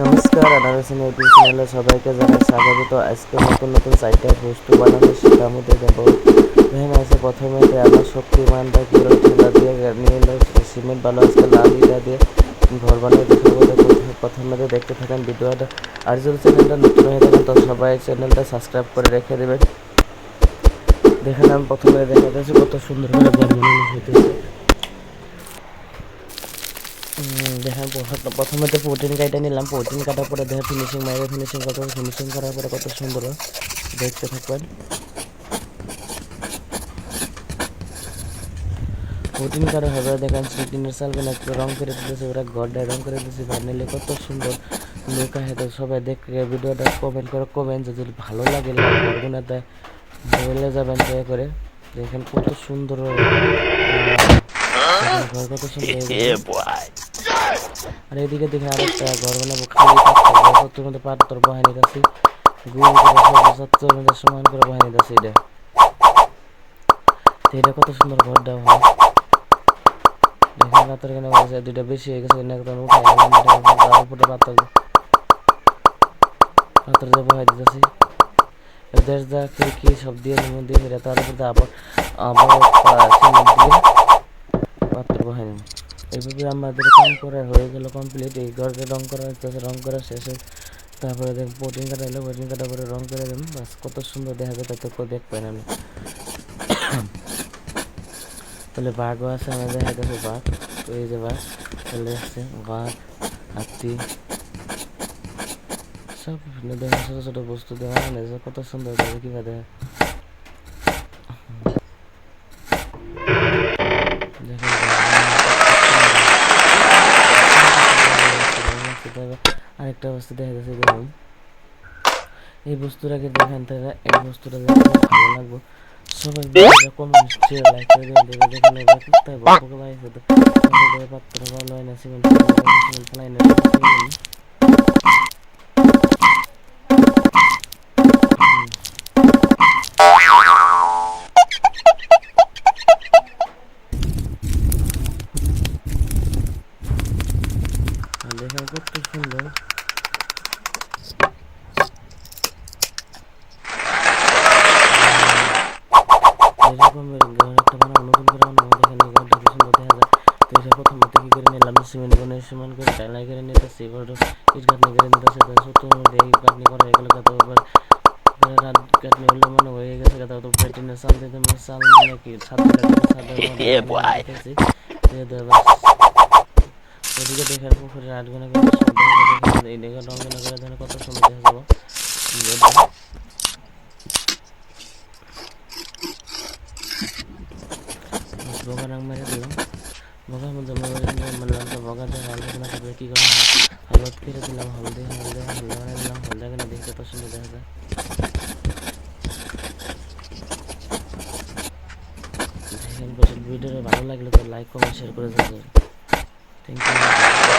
নমস্কার, আনারসিন ইউটিউব চ্যানেলে সবাইকে জানাই স্বাগত। আজকে নতুন নতুন চারটা বস্তু বানানো সেটার মধ্যে দেবো। দেখেন আছে প্রথমে আমার শক্তিমানটা কীভাবে ঠেলা দিয়ে নিয়ে এলো সিমেন্ট বালু আজকে লাল ইটা দিয়ে ঘর বানিয়ে দেখাবো। প্রথমে দেখতে থাকেন ভিডিওটা। আর যদি চ্যানেলটা নতুন হয়ে থাকেন তো সবাই চ্যানেলটা সাবস্ক্রাইব করে রেখে দেবেন। দেখেন আমি প্রথমে দেখা যাচ্ছে কত সুন্দর করে ঘর বানানো হইতেছে। দেখেন প্রথমে তো প্রোটিন কাটা নিলাম, প্রোটিন কাটার পরে দেখে ফিনিশিং মাইরে ফিনিশিং করার পরে কত সুন্দর দেখতে থাকবেন। প্রোটিন কাটা হবে দেখেন সিটিনের চালগুলো একটু রং করে দিতেছে, ওরা ঘরটায় রং করে দিতেছে বানিয়ে কত সুন্দর লুক আহে। তো সবাই দেখে ভিডিওটা কমেন্ট করে কমেন্ট যদি ভালো লাগে ঘরগুলোতে বলে যাবেন দয়া করে। দেখেন কত সুন্দর ঘর, কত সুন্দর। আর এদিকে দেখে আরেকটা ঘর বানাবো খালি পাত্তর মধ্যে পাত্তর বহানি দিচ্ছি, গুড় সত্তর মধ্যে সমান করে বহানি দিচ্ছি। এটা কত সুন্দর ঘর দেওয়া হয়। দেখেন পাত্তর কেন বলছে দুইটা বেশি হয়ে গেছে, একদম উঠে উপরে পাত্তর দিয়ে বহাই দিতেছি। দেশ দা খিড়কি সব দিয়ে মধ্যে ফিরে তার উপর আবার আবার সিমেন্ট দিয়ে পাত্র বহাই নেব। এইভাবে আমাদের কাম করা হয়ে গেল কমপ্লিট। এই ঘরকে রং করা হচ্ছে, রং করা শেষে তারপরে দেখ প্রোটিন কাটা এলো, প্রোটিন কাটার পরে রং করে দেবেন। বাস কত সুন্দর দেখা যায় তত দেখবেন আমি। তাহলে বাঘও আছে, আমি দেখা যাচ্ছে বাঘ। তো এই যে বাঘ চলে আসছে, বাঘ হাতি সব বিভিন্ন দেখেন ছোটো ছোটো বস্তু দেওয়া মানে কত সুন্দর দেখে কীভাবে দেখেন আরেকটা বস্তু দেখা যাচ্ছে। দেখুন এই বস্তুটাকে দেখেন, তারা এই বস্তুটা দেখে ভালো লাগবো। সবাই কমেন্ট শেয়ার লাইক করে দেবেন। দেখেন এবার কোথায় বকবক লাগছে তো পাত্র ভালো হয় না, সিমেন্ট ফেলাই না। দেখেন কত সুন্দর। এরকমের ঘর একটা বানাবো, নতুন করে বানাবো। দেখেন এই ঘরটা কি সুন্দর দেখা যায়। তো এটা প্রথমে কি করে নিলাম, সিমেন্ট সমান করে ঢালাই করে নিতেছি, এবার ইট গাঁথনি করে নিতেছে। সত্তর মধ্যে এই গাঁথনি করা হয়ে গেল, কত এবার রাত গাঁথনি হলে মনে হয়ে গেছে। কত তো পেটিনের চাল দিতে চাল মানে কি ছাদ দিতেছি। ওদিকে দেখেন পুকুরের 8 গুণা করে এই দেখে রঙ করে দেখেন কত সুন্দর দেখা যাবো। বগা রং মেরে দিলাম, বগার মধ্যে মারলাম। তো বগা দিয়ে হলদে কিনা তারপরে কী করা হয়, হলুদ কেটে দিলাম, হলদে বানিয়ে দিলাম। হলদে কিনা দেখতে কত সুন্দর দেখা যায়। দেখেন ভিডিওটা ভালো লাগলে তো লাইক কমেন্ট শেয়ার করে দেবেন। Thank you.